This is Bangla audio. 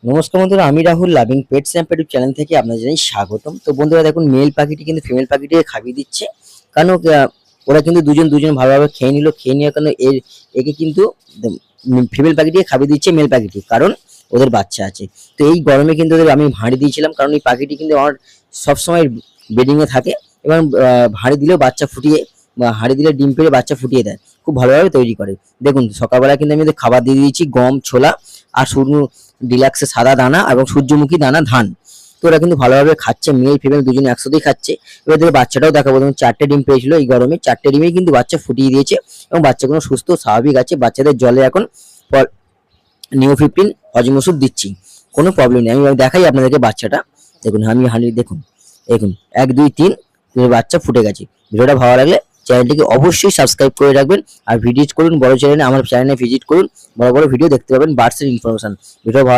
নমস্কার বন্ধুরা, আমি Rahul loving pets and pet channel থেকে আপনাদের জানাই স্বাগতম। তো বন্ধুরা দেখুন, মেল পাখিটি কিন্তু ফিমেল পাখিটিকে খাইয়ে দিচ্ছে। কারণ ওরা কিন্তু দুজন দুজন ভালোভাবে খেয়ে নিল। খেয়ে নেওয়ার কারণে একে কিন্তু ফিমেল পাখিটিকে খাইয়ে দিচ্ছে মেল পাখিটি, কারণ ওদের বাচ্চা আছে। তো এই গরমে কিন্তু ওদের আমি ভাঁড়ি দিয়েছিলাম, কারণ এই পাখিটি কিন্তু আমার সবসময় বেডিংয়ে থাকে এবং ভাঁড়ি দিলেও বাচ্চা ফুটিয়ে বা হাঁড়ি দিলে ডিম পেড়ে বাচ্চা ফুটিয়ে দেয়, খুব ভালোভাবে তৈরি করে। দেখুন সকালবেলা কিন্তু আমি ওদের খাবার দিয়ে দিয়েছি গম, ছোলা আর শুকনো ডিলাক্সের সাদা দানা এবং সূর্যমুখী দানা ধান। তো ওরা কিন্তু ভালোভাবে খাচ্ছে, মেল ফিমেল দুজনে একসাথেই খাচ্ছে। এবার দেখে বাচ্চাটাও দেখাবো। দেখুন 4টে ডিম পেয়েছিল এই গরমে, 4টে ডিমেই কিন্তু বাচ্চা ফুটিয়ে দিয়েছে এবং বাচ্চাগুলো সুস্থ স্বাভাবিক আছে। বাচ্চাদের জলে এখন নিও15 হজম ওষুধ দিচ্ছি, কোনো প্রবলেম নেই। আমি দেখাই আপনাদেরকে বাচ্চাটা। দেখুন আমি হাঁড়ি দেখুন, দেখুন 1 2 3 বাচ্চা ফুটে গেছে। ভিডিওটা ভালো লাগলে চ্যানেলটিকে অবশ্যই সাবস্ক্রাইব করে রাখবেন আর ভিজিট করুন বড় চ্যানেলে, আমার চ্যানেলে ভিজিট করুন, বড় বড় ভিডিও দেখতে পাবেন বার্ডসের ইনফরমেশন। ভিডিও ভালো